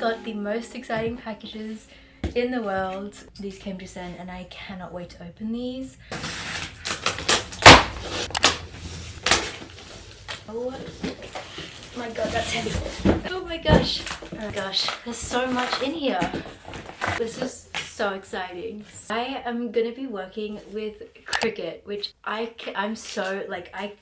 got the most exciting packages in the world. These came to send and I cannot wait to open these. Oh my god, that's heavy. Oh my gosh. Oh my gosh, there's so much in here. This is so exciting. I am gonna be working with Cricut, which I'm so like I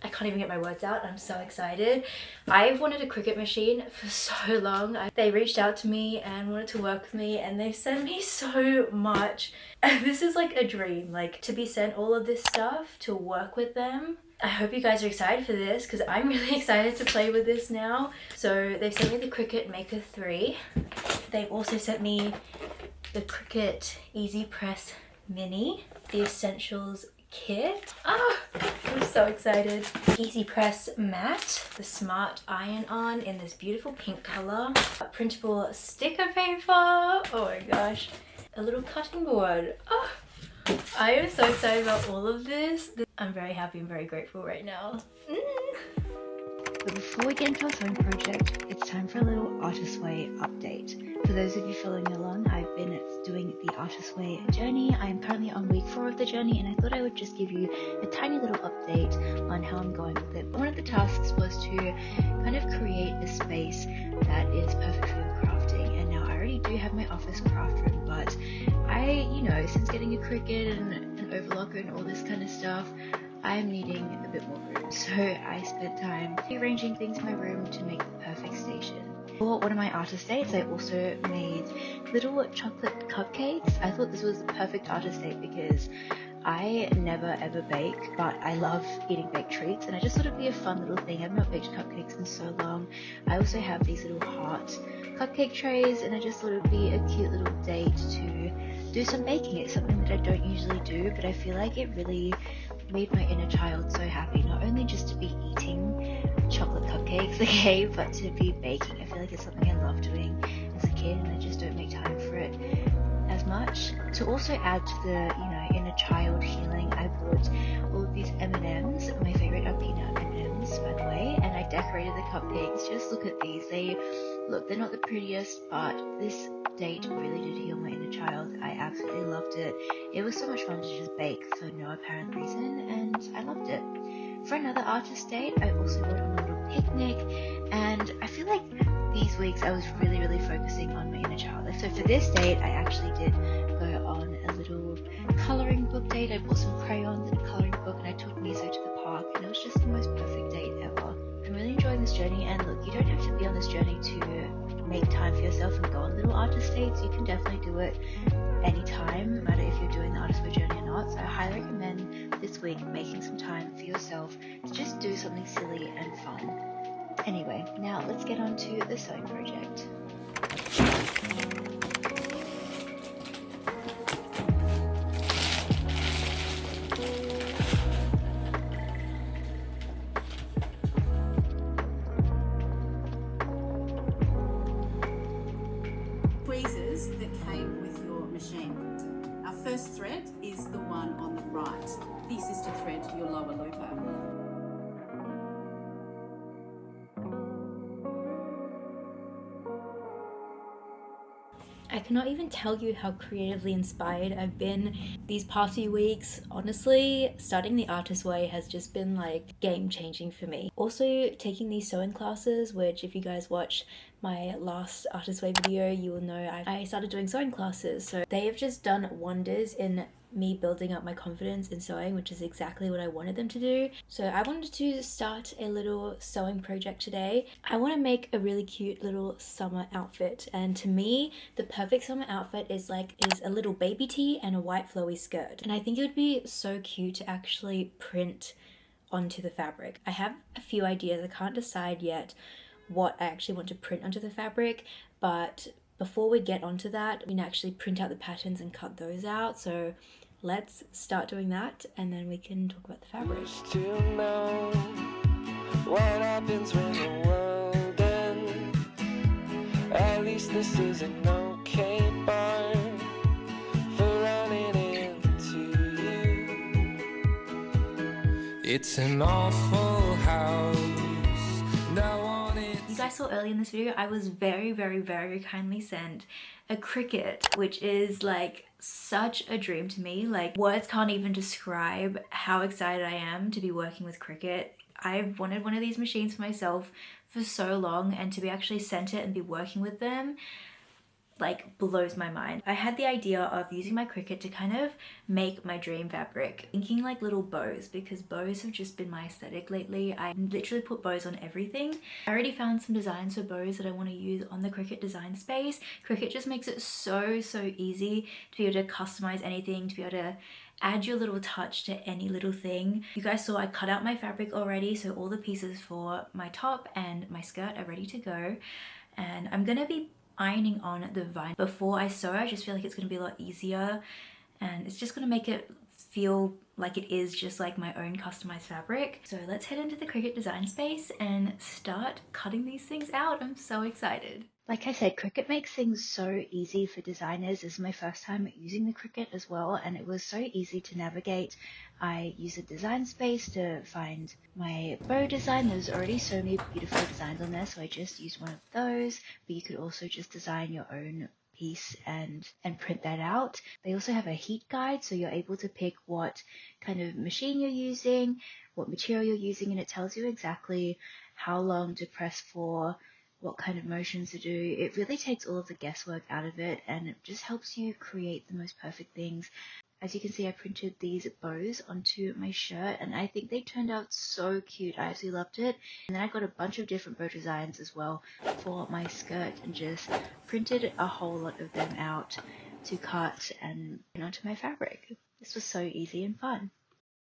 can't even get my words out. I'm so excited. I've wanted a Cricut machine for so long. They reached out to me and wanted to work with me, and they've sent me so much. This is like a dream, like to be sent all of this stuff to work with them. I hope you guys are excited for this because I'm really excited to play with this now. So they've sent me the Cricut Maker 3. They've also sent me the Cricut Easy Press Mini, the Essentials kit. I'm so excited. Easy Press Matte, the Smart Iron On in this beautiful pink color, a printable sticker paper, oh my gosh, a little cutting board. I am so excited about all of this. I'm very happy and very grateful right now. But before we get into our sewing project, it's time for a little Artist Way update. For those of you following along, I've been doing the Artist Way journey. I am currently on week 4 of the journey, and I thought I would just give you a tiny little update on how I'm going with it. One of the tasks was to kind of create a space that is perfect for your crafting, and now I already do have my office craft room, but since getting a Cricut and an overlocker and all this kind of stuff, I'm needing a bit more room. So I spent time rearranging things in my room to make the perfect station. For one of my artist dates, I also made little chocolate cupcakes. I thought this was the perfect artist date because I never ever bake, but I love eating baked treats, and I just thought it'd be a fun little thing. I've not baked cupcakes in so long. I also have these little heart cupcake trays, and I just thought it'd be a cute little date to do some baking. It's something that I don't usually do, but I feel like it really made my inner child so happy, not only just to be eating chocolate cupcakes, okay, but to be baking. I feel like it's something I love doing as a kid, and I just don't make time for it as much. To also add to the inner child healing, I bought all of these M&Ms. My favorite are peanut M&Ms, by the way, and I decorated the cupcakes. Just look at these. They're not the prettiest, but this date really did heal my inner child. I absolutely loved it. It was so much fun to just bake for no apparent reason, and I loved it. For another artist date, I also went on a little picnic, and I feel like these weeks I was really focusing on my inner child. So for this date, I actually did go on a little colouring book date. I bought some crayons and a colouring book, and I took Miso to the park, and it was just the most perfect date ever. I'm really enjoying this journey, and look, you don't have to be on this journey to make time for yourself and go on little artist dates. You can definitely do it anytime, no matter if you're doing the Artist Way journey or not. So I highly recommend this week making some time for yourself to just do something silly and fun. Anyway, now let's get on to the sewing project. Tweezers that came with your machine. Our first thread is the one on the right. This is to thread your lower looper. I cannot even tell you how creatively inspired I've been these past few weeks. Honestly, starting the Artist Way has just been like game changing for me. Also taking these sewing classes, which if you guys watch my last Artist Way video, you will know I started doing sewing classes. So they have just done wonders in me building up my confidence in sewing, which is exactly what I wanted them to do. So I wanted to start a little sewing project today. I want to make a really cute little summer outfit, and to me the perfect summer outfit is a little baby tee and a white flowy skirt, and I think it would be so cute to actually print onto the fabric. I have a few ideas. I can't decide yet what I actually want to print onto the fabric, but before we get onto that, we can actually print out the patterns and cut those out. So let's start doing that, and then we can talk about the fabric. To know what happens when the world ends. At least this is an okay bar for running into you. It's an awful house. You guys saw earlier in this video, I was very kindly sent a Cricut, which is like such a dream to me. Like, words can't even describe how excited I am to be working with Cricut. I've wanted one of these machines for myself for so long, and to be actually sent it and be working with them like blows my mind. I had the idea of using my Cricut to kind of make my dream fabric, thinking like little bows, because bows have just been my aesthetic lately. I literally put bows on everything. I already found some designs for bows that I want to use on the Cricut design space. Cricut just makes it so easy to be able to customize anything, to be able to add your little touch to any little thing. You guys saw I cut out my fabric already, so all the pieces for my top and my skirt are ready to go. And I'm gonna be ironing on the vine before I sew. I just feel like it's going to be a lot easier, and it's just going to make it feel like it is just like my own customized fabric. So let's head into the Cricut design space and start cutting these things out. I'm so excited. Like I said, Cricut makes things so easy for designers. This is my first time using the Cricut as well, and it was so easy to navigate. I used a design space to find my bow design. There's already so many beautiful designs on there, so I just used one of those, but you could also just design your own piece and print that out. They also have a heat guide, so you're able to pick what kind of machine you're using, what material you're using, and it tells you exactly how long to press for, what kind of motions to do. It really takes all of the guesswork out of it, and it just helps you create the most perfect things. As you can see, I printed these bows onto my shirt, and I think they turned out so cute. I absolutely loved it. And then I got a bunch of different bow designs as well for my skirt, and just printed a whole lot of them out to cut and put onto my fabric. This was so easy and fun.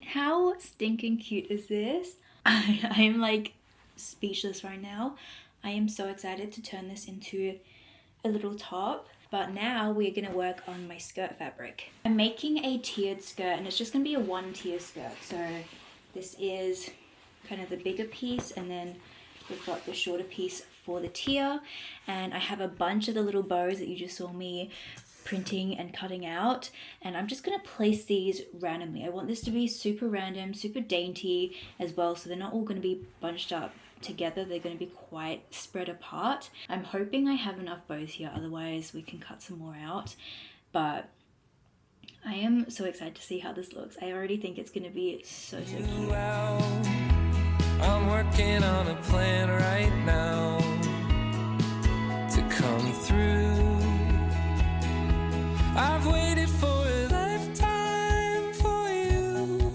How stinking cute is this? I'm like speechless right now. I am so excited to turn this into a little top. But now we're gonna work on my skirt fabric. I'm making a tiered skirt, and it's just gonna be a one tier skirt. So this is kind of the bigger piece, and then we've got the shorter piece for the tier. And I have a bunch of the little bows that you just saw me printing and cutting out, and I'm just gonna place these randomly. I want this to be super random, super dainty as well, so they're not all gonna be bunched up together. They're going to be quite spread apart. I'm hoping I have enough bows here, otherwise we can cut some more out. But I am so excited to see how this looks. I already think it's going to be so cute. I'm working on a plan right now to come through. I've waited for a lifetime for you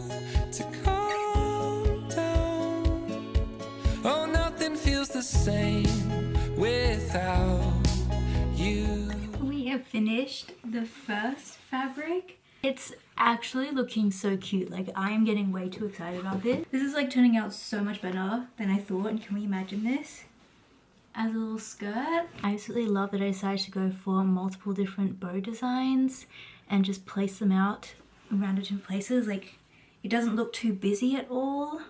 to calm down. Oh, nothing feels the same without you. We have finished the first fabric. It's actually looking so cute. Like, I'm getting way too excited about this. This is like turning out so much better than I thought. And can we imagine this as a little skirt? I absolutely love that I decided to go for multiple different bow designs and just place them out around different places. Like, it doesn't look too busy at all.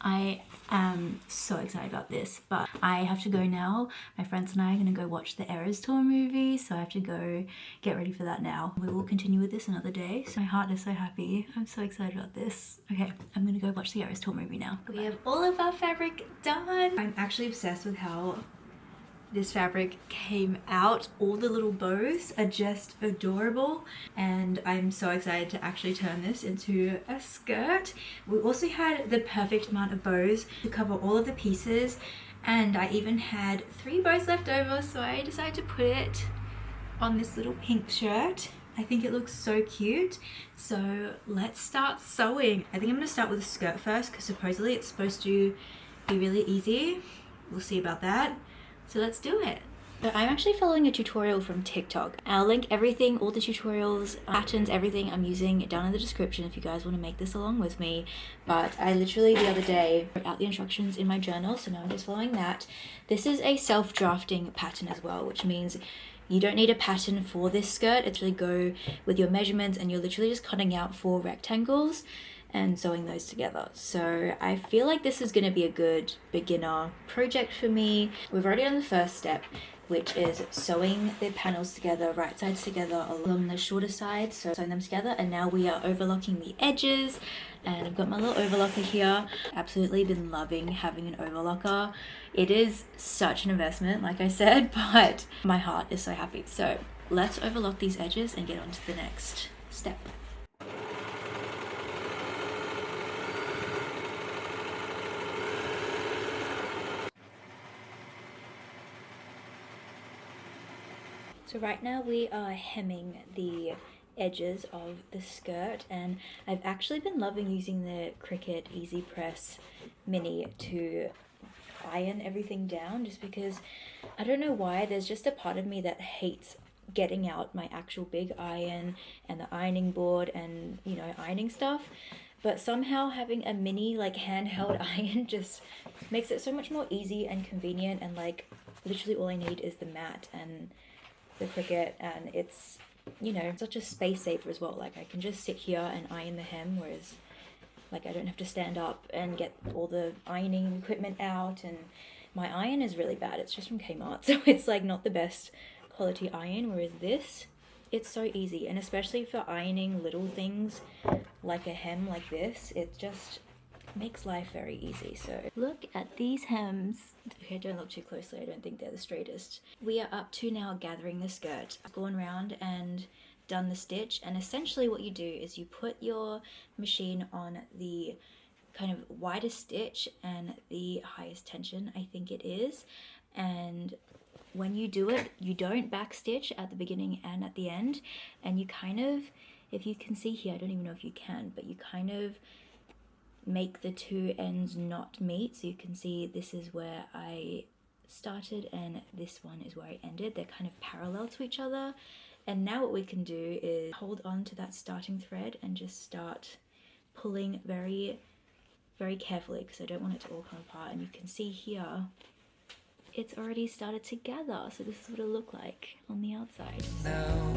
I am so excited about this, but I have to go now. My friends and I are gonna go watch the Eras Tour movie, so I have to go get ready for that now. We will continue with this another day. So my heart is so happy. I'm so excited about this. Okay, I'm gonna go watch the Eras Tour movie now. We have all of our fabric done. I'm actually obsessed with how this fabric came out. All the little bows are just adorable, and I'm so excited to actually turn this into a skirt. We also had the perfect amount of bows to cover all of the pieces, and I even had 3 bows left over, so I decided to put it on this little pink shirt. I think it looks so cute. So let's start sewing. I think I'm gonna start with the skirt first, because supposedly it's supposed to be really easy. We'll see about that. So let's do it. So I'm actually following a tutorial from TikTok. I'll link everything, all the tutorials, patterns, everything I'm using down in the description if you guys want to make this along with me. But I literally the other day wrote out the instructions in my journal, so now I'm just following that. This is a self-drafting pattern as well, which means you don't need a pattern for this skirt. It's really go with your measurements, and you're literally just cutting out 4 rectangles and sewing those together. So I feel like this is going to be a good beginner project for me. We've already done the first step. which is sewing the panels together, right sides together along the shorter side, so sewing them together. And now we are overlocking the edges, and I've got my little overlocker here. Absolutely been loving having an overlocker. It is such an investment, like I said, but my heart is so happy. So let's overlock these edges and get on to the next step. So right now we are hemming the edges of the skirt, and I've actually been loving using the Cricut Easy Press Mini to iron everything down, just because I don't know why, there's just a part of me that hates getting out my actual big iron and the ironing board and, you know, ironing stuff. But somehow having a mini like handheld iron just makes it so much more easy and convenient, and like literally all I need is the mat and the Cricut, and it's, you know, such a space saver as well. Like I can just sit here and iron the hem, whereas like I don't have to stand up and get all the ironing equipment out. And my iron is really bad, it's just from Kmart, so it's like not the best quality iron, whereas this, it's so easy. And especially for ironing little things like a hem like this, it just makes life very easy. So look at these hems. Okay, don't look too closely, I don't think they're the straightest. We are up to now gathering the skirt. I've gone around and done the stitch, and essentially what you do is you put your machine on the kind of widest stitch and the highest tension, I think it is, and when you do it, you don't back stitch at the beginning and at the end, and you kind of, if you can see here, I don't even know if you can, but you kind of make the two ends not meet. So you can see this is where I started and this one is where I ended. They're kind of parallel to each other. And now what we can do is hold on to that starting thread and just start pulling very, very carefully, because I don't want it to all come apart. And you can see here, it's already started to gather. So this is what it'll look like on the outside. Now,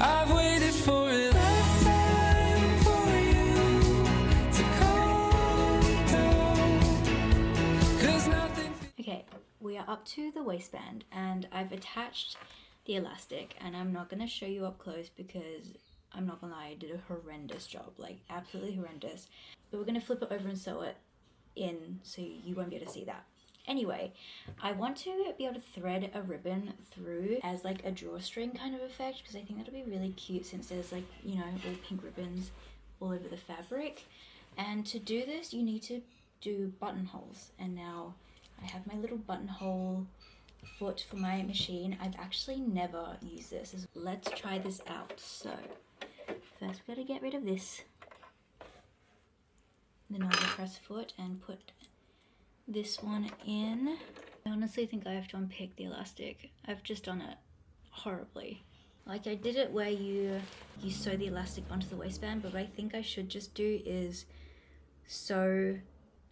I've waited for a lifetime for you to calm down, 'cause nothing. Okay, we are up to the waistband, and I've attached the elastic, and I'm not gonna show you up close because I'm not gonna lie, I did a horrendous job, like absolutely horrendous. But we're gonna flip it over and sew it in so you won't be able to see that. Anyway, I want to be able to thread a ribbon through as like a drawstring kind of effect, because I think that'll be really cute since there's like, you know, all pink ribbons all over the fabric. And to do this, you need to do buttonholes. And now I have my little buttonhole foot for my machine. I've actually never used this. Let's try this out. So first we gotta get rid of this, then I'll press foot and put this one in. I honestly think I have to unpick the elastic. I've just done it horribly. Like I did it where you sew the elastic onto the waistband, but what I think I should just do is sew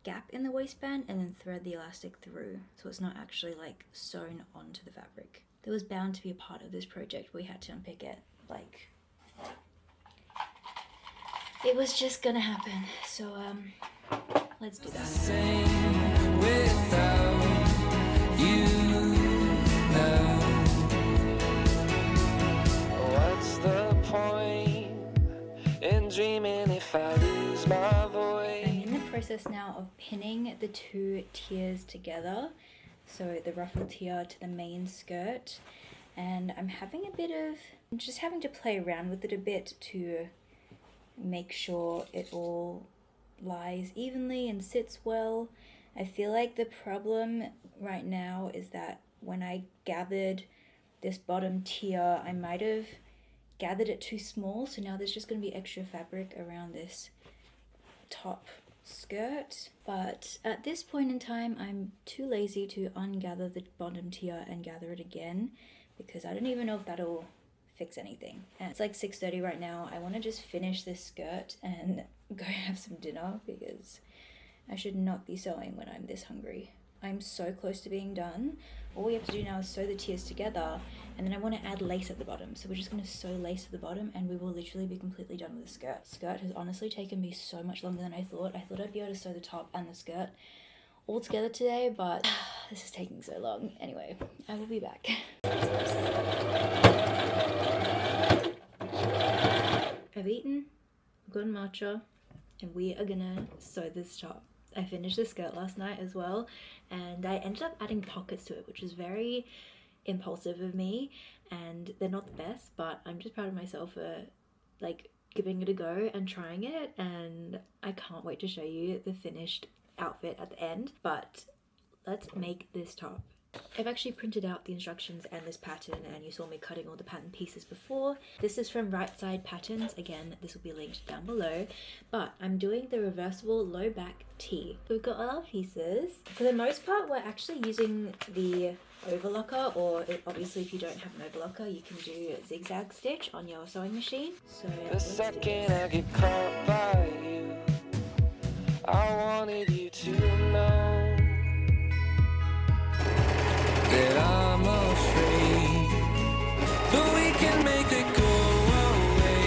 gap in the waistband and then thread the elastic through, so it's not actually like sewn onto the fabric. There was bound to be a part of this project we had to unpick it, like it was just gonna happen. So let's do that. Same without you now. What's the point in dreaming if I lose my voice? I'm in the process now of pinning the two tiers together, so the ruffled tier to the main skirt, and I'm having just having to play around with it a bit to make sure it all lies evenly and sits well. I feel like the problem right now is that when I gathered this bottom tier, I might have gathered it too small, so now there's just going to be extra fabric around this top skirt. But at this point in time, I'm too lazy to ungather the bottom tier and gather it again, because I don't even know if that'll fix anything. And it's like 6:30 right now. I want to just finish this skirt and go have some dinner, because I should not be sewing when I'm this hungry. I'm so close to being done. All we have to do now is sew the tiers together, and then I want to add lace at the bottom. So we're just going to sew lace at the bottom and we will literally be completely done with the skirt. Skirt has honestly taken me so much longer than I thought. I thought I'd be able to sew the top and the skirt all together today, but this is taking so long. Anyway, I will be back. I've eaten, gotten matcha, and we are gonna sew this top. I finished the skirt last night as well, and I ended up adding pockets to it, which is very impulsive of me, and they're not the best, but I'm just proud of myself for like giving it a go and trying it, and I can't wait to show you the finished outfit at the end. But let's make this top. I've actually printed out the instructions and this pattern, and you saw me cutting all the pattern pieces before. This is from Right Side Patterns. Again, this will be linked down below, but I'm doing the reversible low back tee. We've got all our pieces. For the most part, we're actually using the overlocker, or obviously if you don't have an overlocker, you can do zigzag stitch on your sewing machine. So The second I get caught by you, I wanted you to know that I'm afraid, but we can make it go away.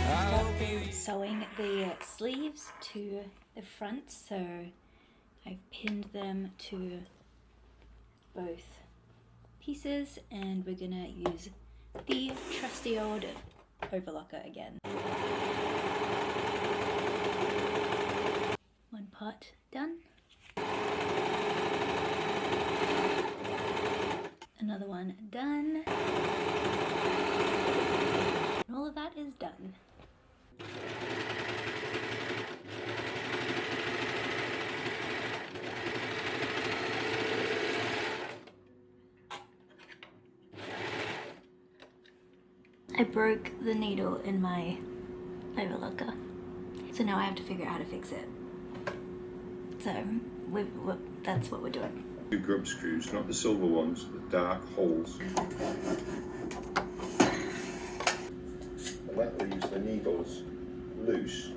I hope you sewing the sleeves to the front, so I've pinned them to both pieces, and we're gonna use the trusty old overlocker again. One part done. Another one done. And all of that is done. I broke the needle in my overlocker, so now I have to figure out how to fix it. So that's what we're doing. Two grub screws, not the silver ones, the dark holes. I like to use the needles loose.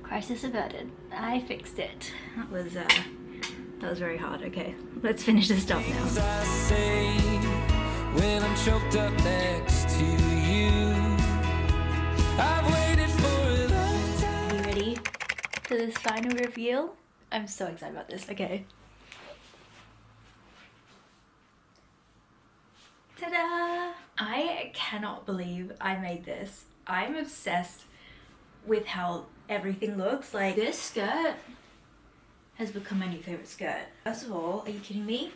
Crisis averted. I fixed it. That was very hard. Okay, let's finish this job now. things I say when I'm choked up next to you. I've waited for a lifetime. Are you ready for this final reveal? I'm so excited about this. Okay. Ta-da! I cannot believe I made this. I'm obsessed with how everything looks. Like, this skirt has become my new favorite skirt. First of all, are you kidding me?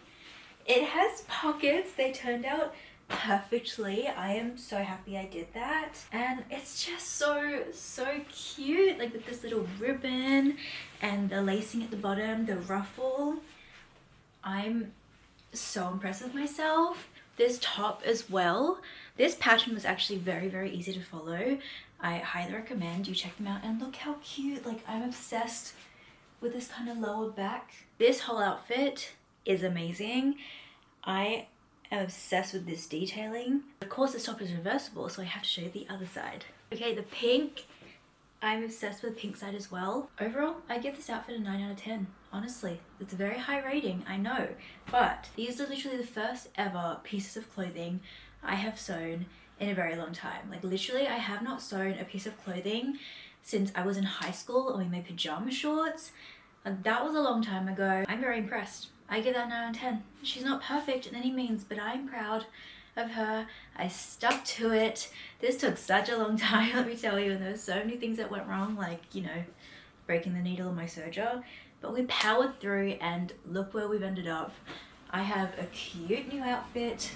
It has pockets. They turned out perfectly. I am so happy I did that, and it's just so cute, like with this little ribbon and the lacing at the bottom, the ruffle. I'm so impressed with myself. This top as well, this pattern was actually very easy to follow. I highly recommend you check them out, and look how cute. Like, I'm obsessed with this kind of lower back. This whole outfit is amazing. I am obsessed with this detailing. Of course, this top is reversible, so I have to show you the other side. Okay, the pink, I'm obsessed with the pink side as well. Overall, I give this outfit a 9 out of 10. Honestly, it's a very high rating, I know, but these are literally the first ever pieces of clothing I have sewn in a very long time. Like, literally, I have not sewn a piece of clothing since I was in high school, and we made pajama shorts. That was a long time ago. I'm very impressed. I give that 9 out of 10. She's not perfect in any means, but I'm proud of her. I stuck to it. This took such a long time, let me tell you, and there were so many things that went wrong, like, you know, breaking the needle in my serger. But we powered through, and look where we've ended up. I have a cute new outfit.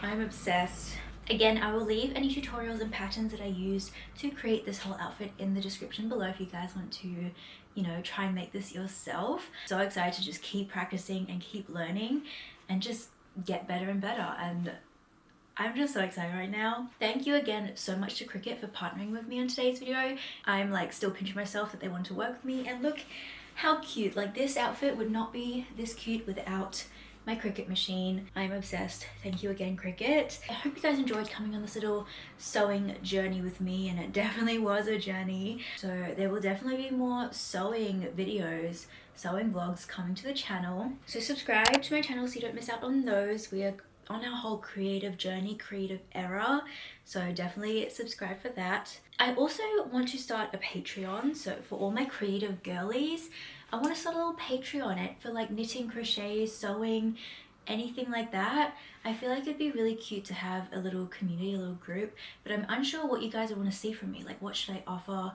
I'm obsessed. Again, I will leave any tutorials and patterns that I used to create this whole outfit in the description below if you guys want to, you know, try and make this yourself. So excited to just keep practicing and keep learning and just get better and better. And I'm just so excited right now. Thank you again so much to Cricut for partnering with me on today's video. I'm like still pinching myself that they want to work with me, and look how cute. Like, this outfit would not be this cute without my Cricut machine. I'm obsessed. Thank you again, Cricut. I hope you guys enjoyed coming on this little sewing journey with me, and it definitely was a journey. So there will definitely be more sewing videos, sewing vlogs coming to the channel. So subscribe to my channel so you don't miss out on those. We are on our whole creative journey, creative era, so definitely subscribe for that. I also want to start a Patreon, so for all my creative girlies, I want to start a little Patreon it for like knitting, crochet, sewing, anything like that. I feel like it'd be really cute to have a little community, a little group, but I'm unsure what you guys want to see from me. Like, what should I offer?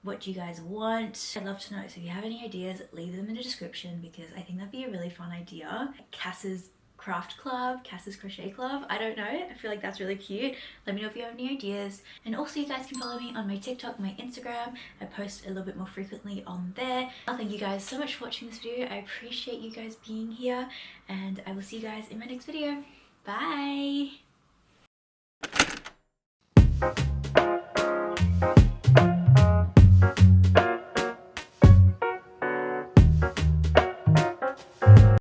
What do you guys want? I'd love to know. So if you have any ideas, leave them in the description, because I think that'd be a really fun idea. Cass's craft club, Cass's crochet club, I don't know, I feel like that's really cute. Let me know if you have any ideas. And also you guys can follow me on my TikTok, my Instagram. I post a little bit more frequently on there. Thank you guys so much for watching this video. I appreciate you guys being here, and I will see you guys in my next video. Bye.